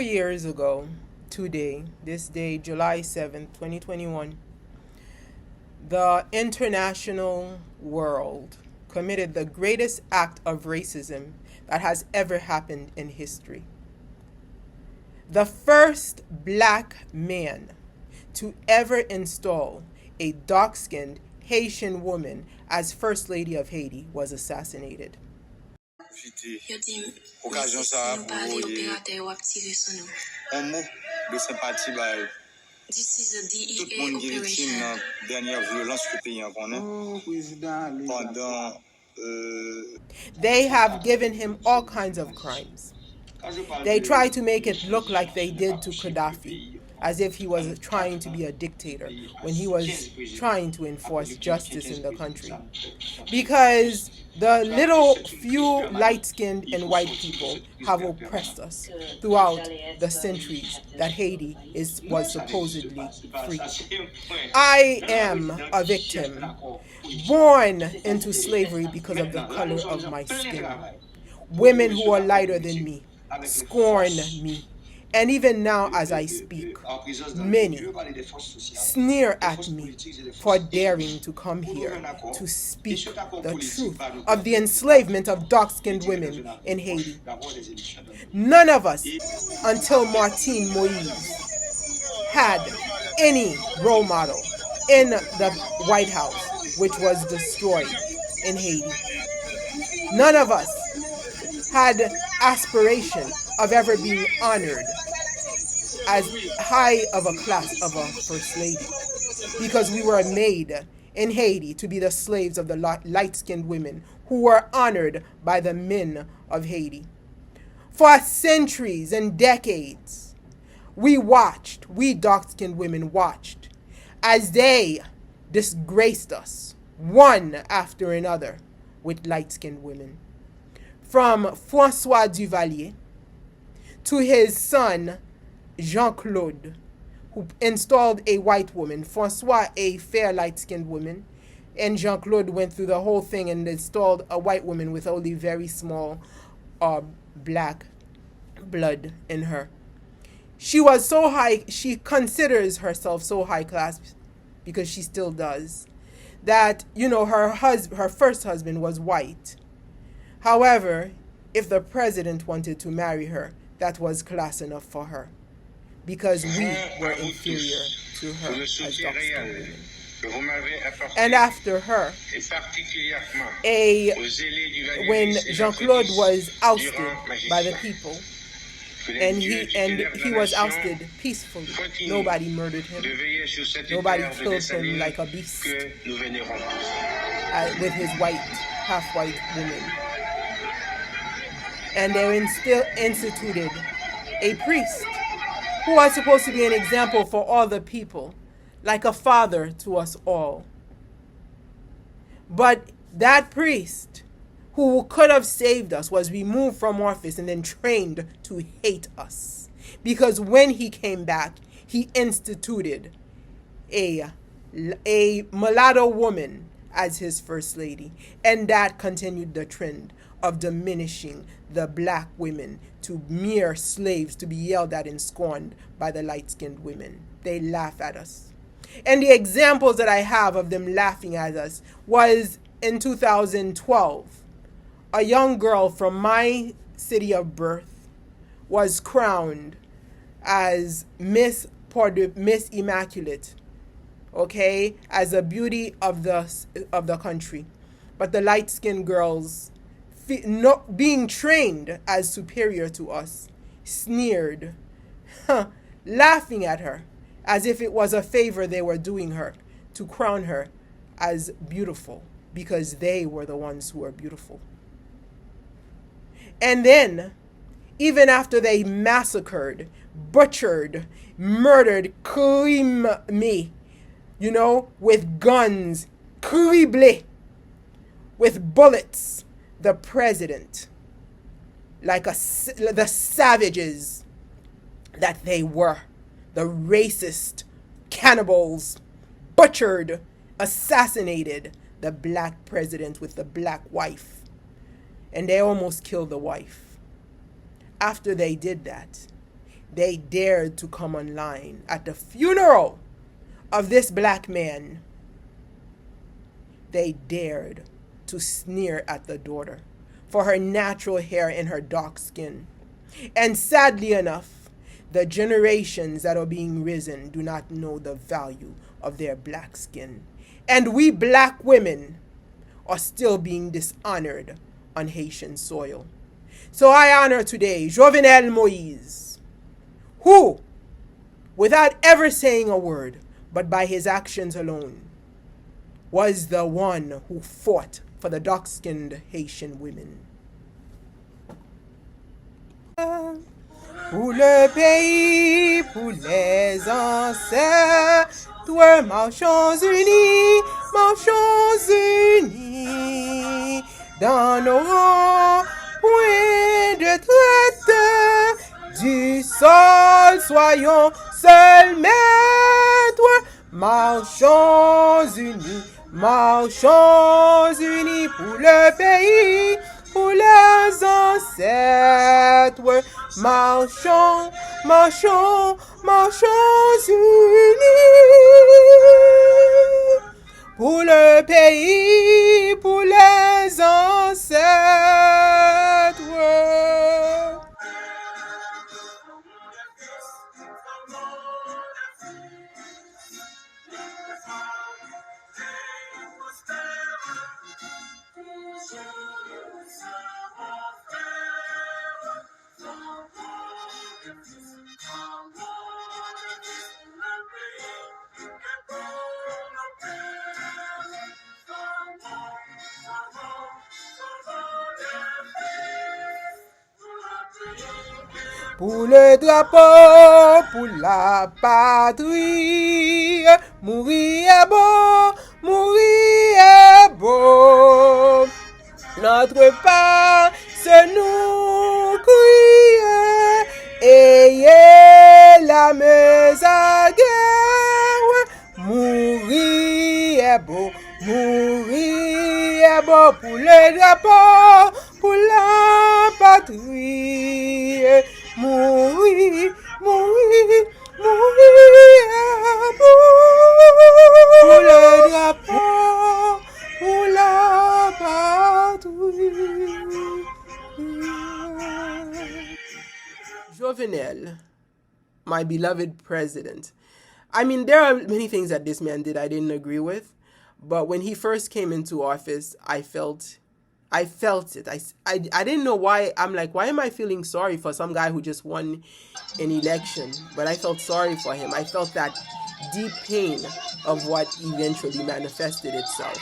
2 years ago, today, this day, July 7th, 2021, the international world committed the greatest act of racism that has ever happened in history. The first black man to ever install a dark-skinned Haitian woman as First Lady of Haiti was assassinated. Yo di, occasion ça pour opérateur ou tirer sur nous. Un mot de sympathie ba This is a DEA tout le monde qui est victime dans la dernière violence que le pays en connaît. Pendant They have given him all kinds of crimes. They try to make it look like they did to Gaddafi, as if he was trying to be a dictator when he was trying to enforce justice in the country. Because the little few light-skinned and white people have oppressed us throughout the centuries that Haiti was supposedly free. I am a victim, born into slavery because of the color of my skin. Women who are lighter than me scorn me. And even now as I speak, many sneer at me for daring to come here to speak the truth of the enslavement of dark-skinned women in Haiti. None of us, until Martin Moise, had any role model in the White House, which was destroyed in Haiti. None of us had aspiration of ever being honored as high of a class of a first lady, because we were made in Haiti to be the slaves of the light-skinned women who were honored by the men of Haiti. For centuries and decades, we dark-skinned women watched as they disgraced us one after another with light-skinned women. From François Duvalier to his son Jean-Claude, who installed a white woman, François a fair light-skinned woman, and Jean-Claude went through the whole thing and installed a white woman with only very small black blood in her. She was so high, she considers herself so high class, because she still does, that, her first husband was white. However, if the president wanted to marry her, that was class enough for her, because we were inferior to her as dark-skinned women. And after her, when Jean-Claude was ousted by the people, and he was ousted peacefully. Nobody murdered him. Nobody killed him like a beast with his half-white woman. And they still instituted a priest who was supposed to be an example for all the people, like a father to us all. But that priest, who could have saved us, was removed from office and then trained to hate us. Because when he came back, he instituted a mulatto woman as his first lady. And that continued the trend of diminishing the black women to mere slaves to be yelled at and scorned by the light-skinned women. They laugh at us. And the examples that I have of them laughing at us was in 2012. A young girl from my city of birth was crowned as Miss Immaculate, okay, as a beauty of the country. But the light-skinned girls, being trained as superior to us, sneered, laughing at her as if it was a favor they were doing her to crown her as beautiful, because they were the ones who were beautiful. And then, even after they massacred, butchered, murdered, me, with guns, criblé, with bullets, the president, like the savages that they were, the racist cannibals, butchered, assassinated the black president with the black wife. And they almost killed the wife. After they did that, they dared to come online at the funeral of this black man. They dared to sneer at the daughter for her natural hair and her dark skin. And sadly enough, the generations that are being risen do not know the value of their black skin. And we black women are still being dishonored on Haitian soil. So I honor today Jovenel Moise, who, without ever saying a word, but by his actions alone, was the one who fought for the dark-skinned Haitian women. Pour le pays, pour les ancêtres, marchons unis, dans nos rangs, point de traite, du sol soyons seuls maîtres, marchons unis pour le pays, pour les ancêtres, marchons unis pour le pays, pour les ancêtres. Pour le drapeau, pour la patrie, mourir est beau. Notre part, c'est nous crier, ayez la meuse à guerre. Mourir est beau pour le drapeau, pour la patrie. Mourir est beau pour le drapeau, pour la patrie. Jovenel, my beloved president. I mean, there are many things that this man did I didn't agree with, but when he first came into office, I felt it. I didn't know why. I'm like, why am I feeling sorry for some guy who just won an election? But I felt sorry for him. I felt that deep pain of what eventually manifested itself.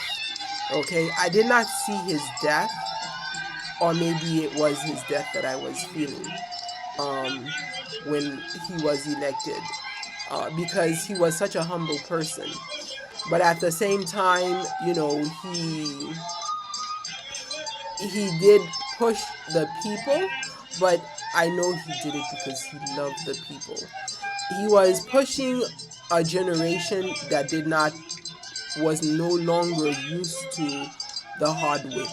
Okay, I did not see his death, or maybe it was his death that I was feeling when he was elected, because he was such a humble person. But at the same time, you know, he did push the people, but I know he did it because he loved the people. He was pushing a generation that was no longer used to the hard way.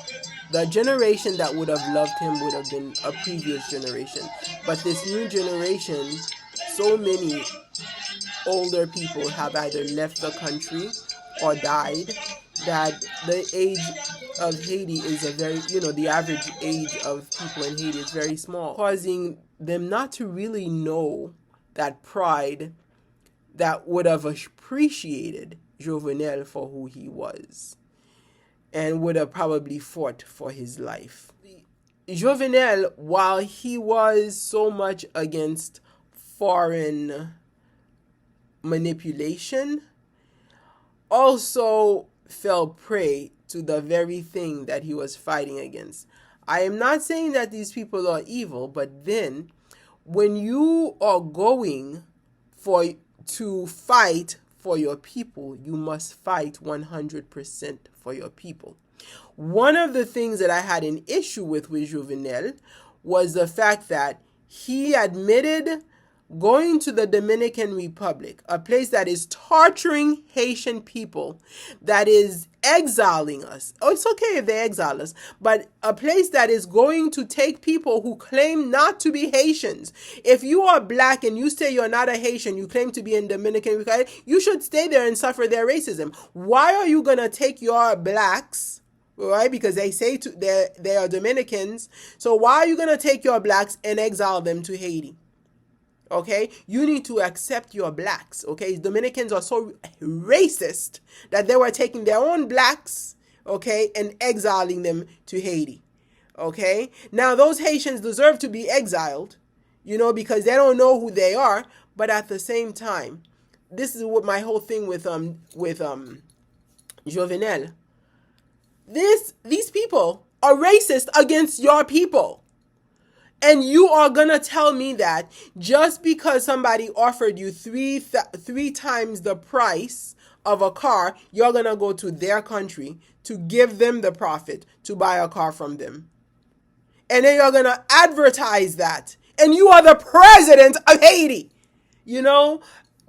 The generation that would have loved him would have been a previous generation. But this new generation, so many older people have either left the country or died, that the age of Haiti is the average age of people in Haiti is very small, causing them not to really know that pride that would have appreciated Jovenel for who he was and would have probably fought for his life. Jovenel, while he was so much against foreign manipulation, also fell prey to the very thing that he was fighting against. I am not saying that these people are evil, but then when you are going to fight for your people, you must fight 100% for your people. One of the things that I had an issue with Jovenel was the fact that he admitted going to the Dominican Republic, a place that is torturing Haitian people, that is exiling us. Oh, it's okay if they exile us, but a place that is going to take people who claim not to be Haitians. If you are black and you say you're not a Haitian, you claim to be in Dominican Republic, you should stay there and suffer their racism. Why are you going to take your blacks, right? Because they say they are Dominicans. So why are you going to take your blacks and exile them to Haiti? Okay, you need to accept your blacks. Okay, Dominicans are so racist that they were taking their own blacks, okay, and exiling them to Haiti. Okay, now those Haitians deserve to be exiled, because they don't know who they are. But at the same time, this is what my whole thing with Jovenel. These people are racist against your people. And you are going to tell me that just because somebody offered you three times the price of a car, you're going to go to their country to give them the profit to buy a car from them. And then you're going to advertise that. And you are the president of Haiti.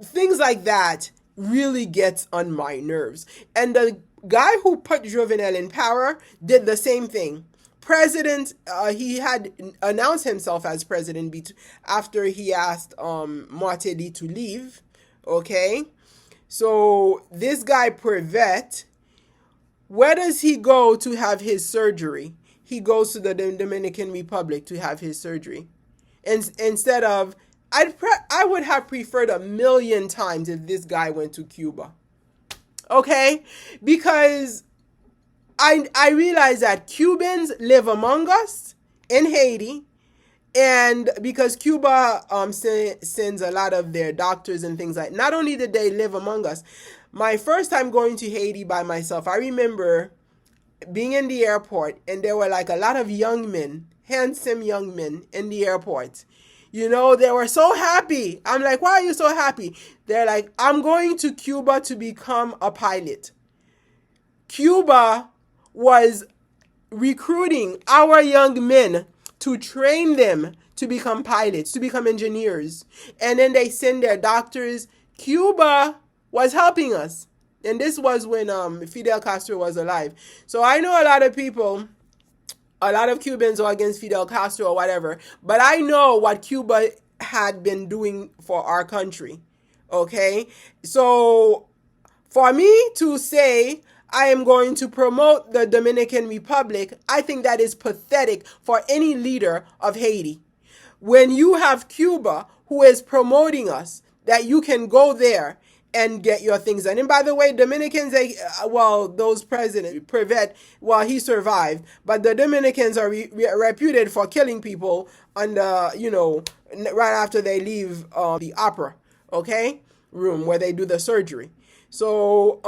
Things like that really gets on my nerves. And the guy who put Jovenel in power did the same thing. President, he had announced himself as president after he asked Martelly to leave. Okay, so this guy Prevet, where does he go to have his surgery? He goes to the Dominican Republic to have his surgery, and instead of I would have preferred 1,000,000 times if this guy went to Cuba. Okay, because I realize that Cubans live among us in Haiti, and because Cuba sends a lot of their doctors and things like that, not only did they live among us, my first time going to Haiti by myself, I remember being in the airport and there were like a lot of young men, handsome young men in the airport. They were so happy. I'm like, why are you so happy? They're like, I'm going to Cuba to become a pilot. Cuba was recruiting our young men to train them to become pilots, to become engineers. And then they send their doctors. Cuba was helping us. And this was when Fidel Castro was alive. So I know a lot of people, a lot of Cubans are against Fidel Castro or whatever. But I know what Cuba had been doing for our country. Okay? So for me to say I am going to promote the Dominican Republic, I think that is pathetic for any leader of Haiti. When you have Cuba who is promoting us, that you can go there and get your things done. And by the way, Dominicans, those presidents, Prevet, he survived, but the Dominicans are reputed for killing people right after they leave the opera, okay, room where they do the surgery. So,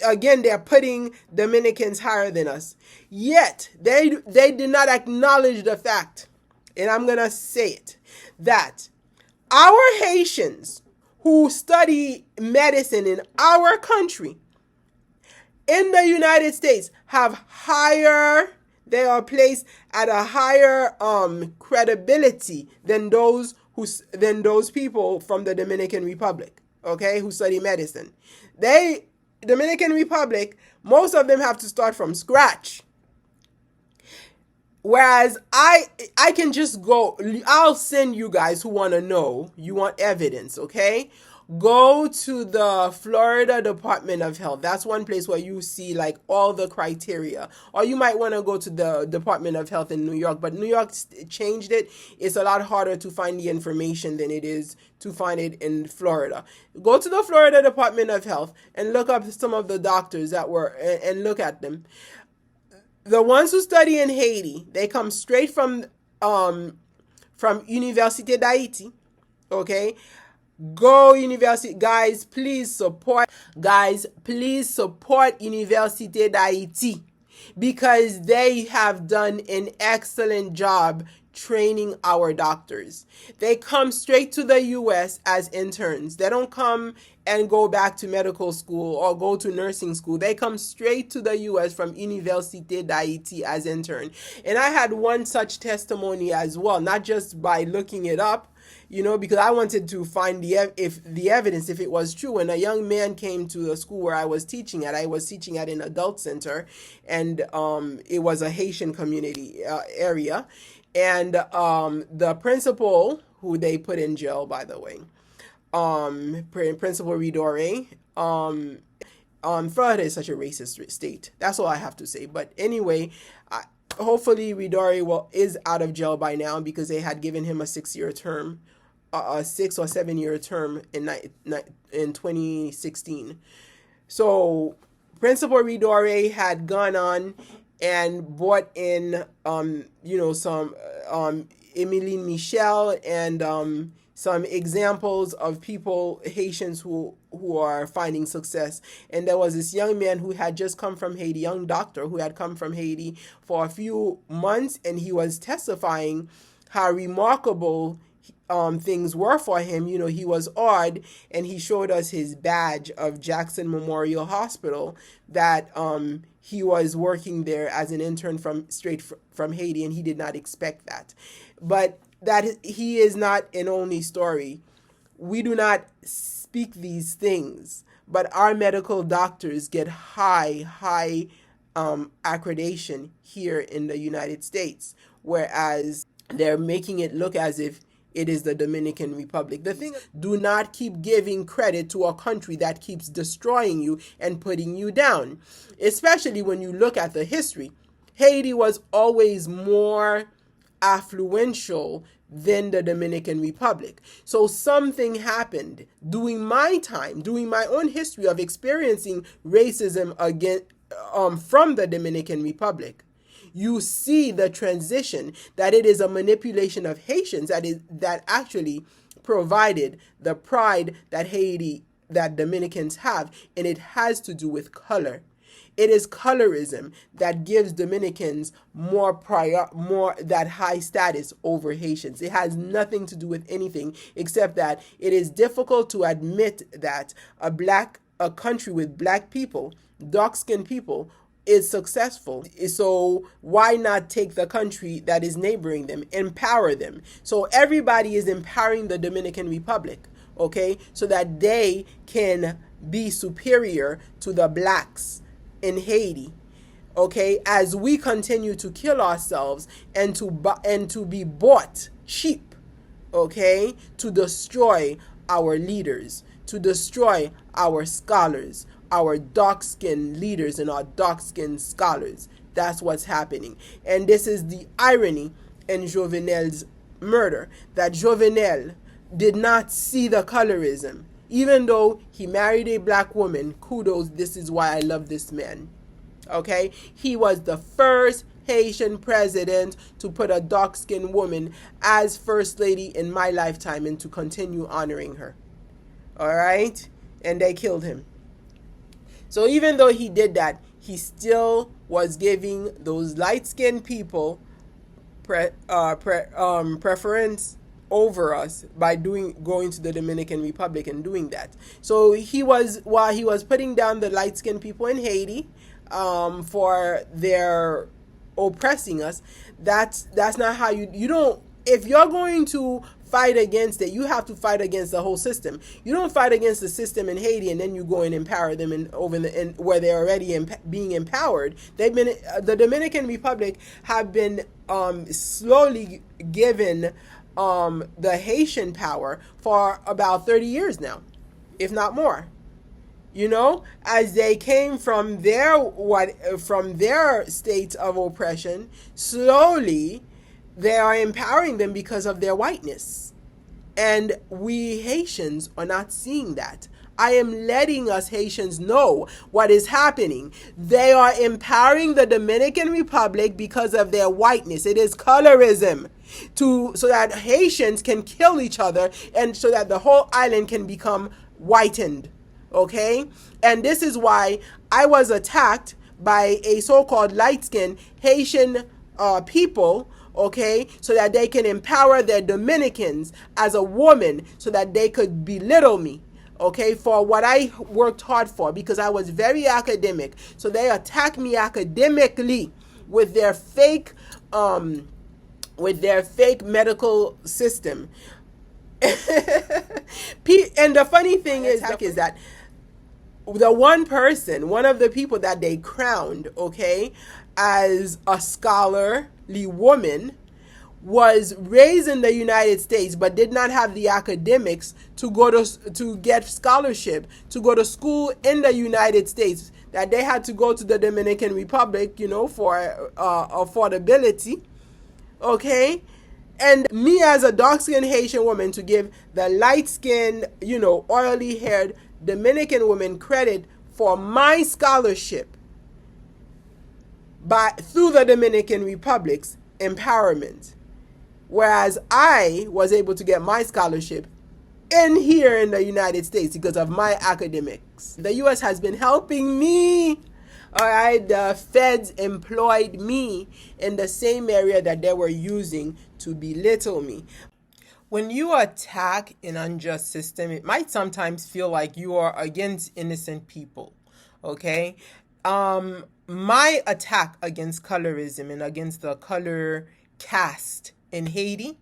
again, they're putting Dominicans higher than us. Yet, they did not acknowledge the fact, and I'm going to say it, that our Haitians who study medicine in our country, in the United States, they are placed at a higher credibility than those people from the Dominican Republic. Okay, who study medicine. Dominican Republic, most of them have to start from scratch. Whereas I can just go, I'll send you guys who want to know, you want evidence, okay? Go to the Florida Department of Health. That's one place where you see like all the criteria. Or you might want to go to the Department of Health in New York, but New York changed it. It's a lot harder to find the information than it is to find it in Florida. Go to the Florida Department of Health and look up some of the doctors that were, and look at them. The ones who study in Haiti, they come straight from Université d'Haïti, okay? Go university, guys, please support Université d'Haïti, because they have done an excellent job training our doctors. They come straight to the US as interns. They don't come and go back to medical school or go to nursing school. They come straight to the US from Université d'Haïti as intern. And I had one such testimony as well, not just by looking it up, because I wanted to find the evidence, if it was true. When a young man came to the school where I was teaching at, an adult center, and it was a Haitian community area, and the principal, who they put in jail, by the way, Principal Ridore, Florida is such a racist state. That's all I have to say. But anyway, hopefully Ridore is out of jail by now, because they had given him a 6-year term, a 6 or 7-year term in 2016. So Principal Ridore had gone on and brought in, some Emeline Michel and some examples of people, Haitians who are finding success. And there was this young man who had just come from Haiti, young doctor who had come from Haiti for a few months, and he was testifying how remarkable things were for him. He was awed, and he showed us his badge of Jackson Memorial Hospital, that he was working there as an intern straight from Haiti, and he did not expect that. But that he is not an only story. We do not speak these things, but our medical doctors get high accreditation here in the United States, whereas they're making it look as if it is the Dominican Republic. The thing, do not keep giving credit to a country that keeps destroying you and putting you down, especially when you look at the history. Haiti was always more affluential than the Dominican Republic. So something happened during my own history of experiencing racism from the Dominican Republic. You see the transition, that it is a manipulation of Haitians that actually provided the pride that Dominicans have, and it has to do with color. It is colorism that gives Dominicans more that high status over Haitians. It has nothing to do with anything except that it is difficult to admit that a country with black people, dark-skinned people, is successful. So why not take the country that is neighboring them, empower them? So everybody is empowering the Dominican Republic, okay, so that they can be superior to the blacks in Haiti, okay, as we continue to kill ourselves and to be bought cheap, okay, to destroy our leaders, to destroy our scholars, our dark-skinned leaders and our dark-skinned scholars. That's what's happening. And this is the irony in Jovenel's murder, that Jovenel did not see the colorism. Even though he married a black woman, kudos, this is why I love this man. Okay? He was the first Haitian president to put a dark-skinned woman as first lady in my lifetime, and to continue honoring her. All right? And they killed him. So even though he did that, he still was giving those light-skinned people preference over us by going to the Dominican Republic and doing that. So while he was putting down the light-skinned people in Haiti for their oppressing us, that's not how you don't, if you're going to fight against it, you have to fight against the whole system. You don't fight against the system in Haiti and then you go and empower them where they're already being empowered. The Dominican Republic have been slowly given the Haitian power for about 30 years now, if not more. As they came from their states of oppression, slowly they are empowering them because of their whiteness. And we Haitians are not seeing that. I am letting us Haitians know what is happening. They are empowering the Dominican Republic because of their whiteness. It is colorism, so that Haitians can kill each other and so that the whole island can become whitened. Okay? And this is why I was attacked by a so-called light-skinned Haitian people okay, so that they can empower their Dominicans as a woman so that they could belittle me, okay, for what I worked hard for, because I was very academic. So they attack me academically with their fake medical system. And the funny thing is that the one of the people that they crowned, okay, as a scholarly woman, was raised in the United States but did not have the academics to get scholarship to go to school in the United States, that they had to go to the Dominican Republic, for affordability, okay? And me as a dark-skinned Haitian woman to give the light-skinned, oily-haired Dominican woman credit for my scholarship through the Dominican Republic's empowerment, whereas I was able to get my scholarship here in the United States because of my academics. The U.S. has been helping me. All right, the feds employed me in the same area that they were using to belittle me. When you attack an unjust system, it might sometimes feel like you are against innocent people. Okay? My attack against colorism and against the color caste in Haiti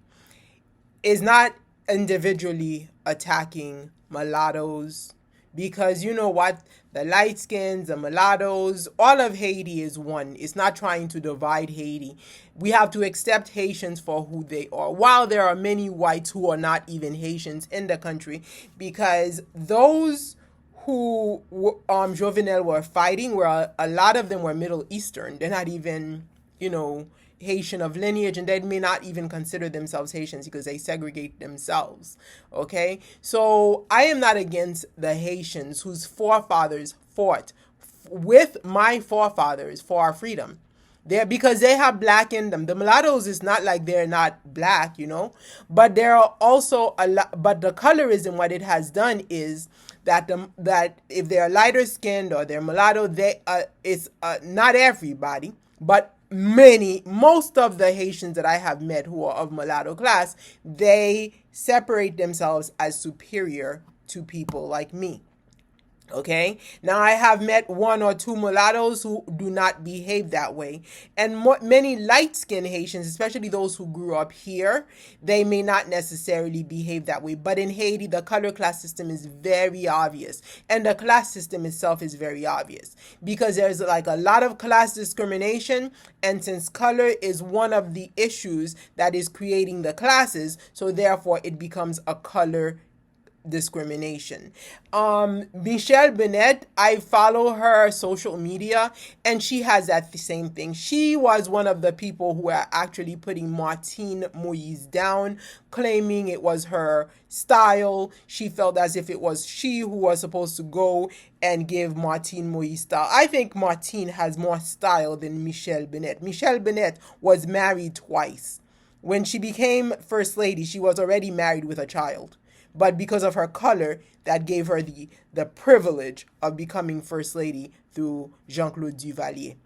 is not individually attacking mulattoes, because you know what? The light skins, the mulattoes, all of Haiti is one. It's not trying to divide Haiti. We have to accept Haitians for who they are. While there are many whites who are not even Haitians in the country, because those who Jovenel were fighting were a lot of them were Middle Eastern. They're not even, Haitian of lineage, and they may not even consider themselves Haitians because they segregate themselves. Okay, so I am not against the Haitians whose forefathers fought with my forefathers for our freedom. Because they have black in them. The mulattoes is not like they're not black, but there are also a lot. But the colorism, what it has done is that if they're lighter skinned or they're mulatto, it's not everybody, but most of the Haitians that I have met who are of mulatto class, they separate themselves as superior to people like me. Okay, now I have met one or two mulattoes who do not behave that way, and many light-skinned Haitians, especially those who grew up here, they may not necessarily behave that way. But in Haiti, the color class system is very obvious, and the class system itself is very obvious, because there's like a lot of class discrimination, and since color is one of the issues that is creating the classes, so therefore it becomes a color discrimination. Michelle Bennet, I follow her social media, and she has that same thing. She was one of the people who are actually putting Martine Moise down, claiming it was her style. She felt as if it was she who was supposed to go and give Martine Moise style. I think Martine has more style than Michelle Bennet. Michelle Bennet was married twice. When she became First Lady, she was already married with a child. But because of her color, that gave her the privilege of becoming First Lady through Jean-Claude Duvalier.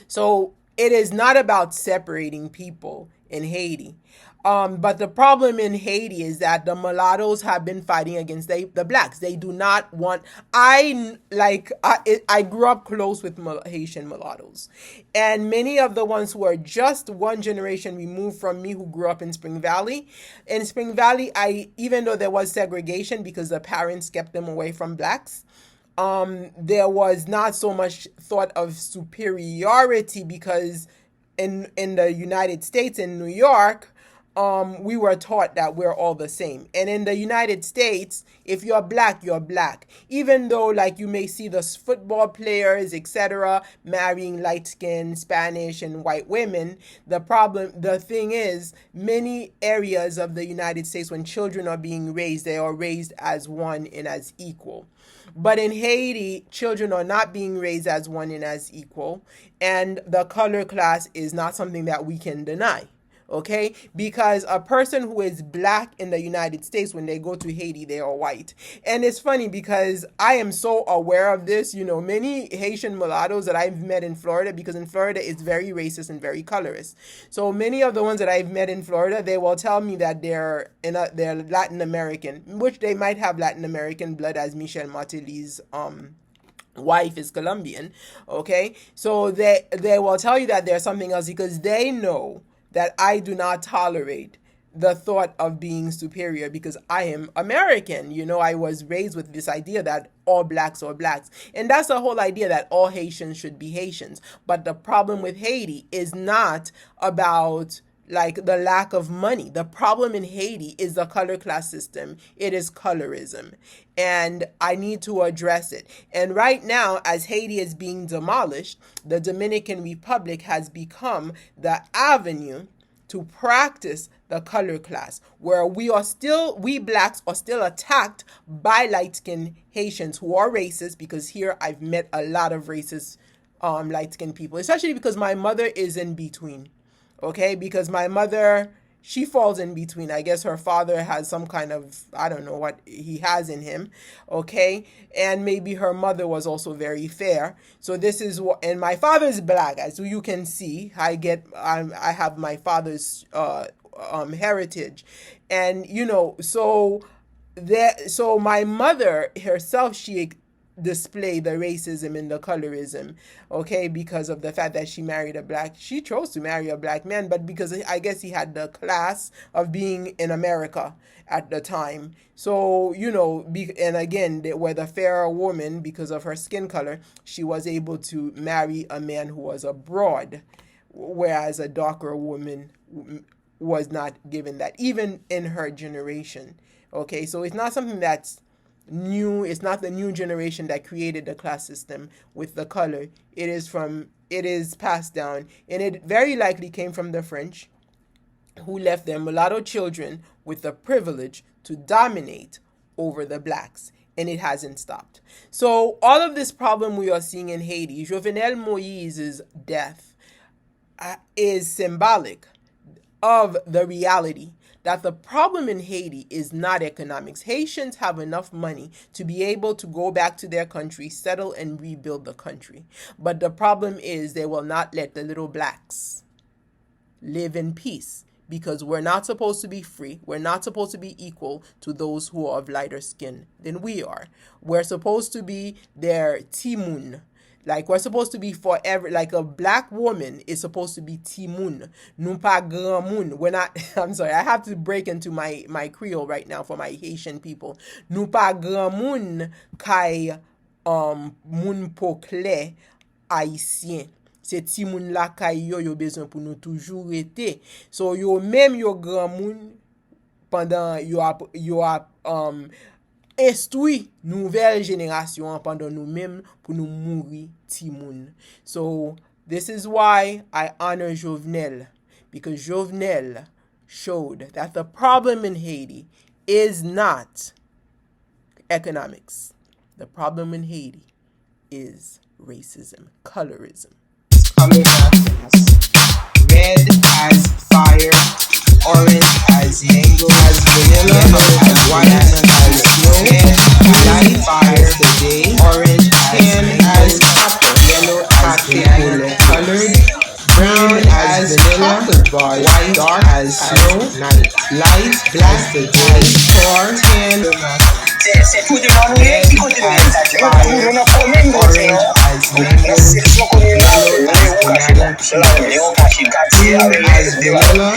So it is not about separating people in Haiti. But the problem in Haiti is that the mulattoes have been fighting against the blacks. They do not want. I grew up close with Haitian mulattoes, and many of the ones who are just one generation removed from me, who grew up in Spring Valley. In Spring Valley, even though there was segregation because the parents kept them away from blacks, there was not so much thought of superiority, because in the United States, in New York, we were taught that we're all the same. And in the United States, if you're black, you're black. Even though, like, you may see the football players, etc., marrying light-skinned Spanish and white women, the thing is, many areas of the United States, when children are being raised, they are raised as one and as equal. But in Haiti, children are not being raised as one and as equal, and the color class is not something that we can deny. Okay, because a person who is black in the United States, when they go to Haiti, they are white. And it's funny because I am so aware of this. You know, many Haitian mulattoes that I've met in Florida, because in Florida it's very racist and very colorist. So many of the ones that I've met in Florida, they will tell me that they're Latin American, which they might have Latin American blood, as Michel Martelly's wife is Colombian. Okay, so they will tell you that there's something else, because they know that I do not tolerate the thought of being superior, because I am American. You know, I was raised with this idea that all blacks are blacks. And that's the whole idea, that all Haitians should be Haitians. But the problem with Haiti is not about like the lack of money. The problem in Haiti is the color class system. It is colorism. And I need to address it. And right now, as Haiti is being demolished, the Dominican Republic has become the avenue to practice the color class, where we blacks are still attacked by light-skinned Haitians who are racist, because here I've met a lot of racist light-skinned people, especially because my mother is in between. Okay, because my mother, she falls in between. I guess her father has some kind of, I don't know what he has in him. Okay, and maybe her mother was also very fair. So this is what, and my father is black, as you can see. I have my father's heritage, and you know, so my mother herself, she display the racism and the colorism, okay, because of the fact that she chose to marry a black man, but because I guess he had the class of being in America at the time. So, you know, and again, they were the fairer woman because of her skin color. She was able to marry a man who was abroad, whereas a darker woman was not given that, even in her generation. Okay, so it's not something that's new. It's not the new generation that created the class system with the color. It is passed down, and it very likely came from the French, who left their mulatto children with the privilege to dominate over the blacks, and it hasn't stopped. So all of this problem we are seeing in Haiti, Jovenel Moise's death is symbolic of the reality that the problem in Haiti is not economics. Haitians have enough money to be able to go back to their country, settle, and rebuild the country. But the problem is they will not let the little blacks live in peace, because we're not supposed to be free. We're not supposed to be equal to those who are of lighter skin than we are. We're supposed to be their timun. Like, we're supposed to be forever. Like, a black woman is supposed to be timun. Nou pa grand moun. When I'm sorry, I have to break into my Creole right now for my Haitian people. Nou pa grand moun kay moun pokle Haitien. Se ti moun la kay yo bezon pou nou toujou rete. So yo même yo grand moun, pendant yo ap instruit nouvelle génération pendant nous mêmes pour nous mourir ti moun. So this is why I honor Jovenel, because Jovenel showed that the problem in Haiti is not economics. The problem in Haiti is racism, colorism. Color matters. Red as fire, orange as mango, as vanilla, as white as snow, light fire as the day, orange tan as copper, yellow as the colored, brown as vanilla, chocolate bar, white dark as snow, night, light black as the day, tar tan, red as fire, orange as mango, yellow as banana, green as vanilla,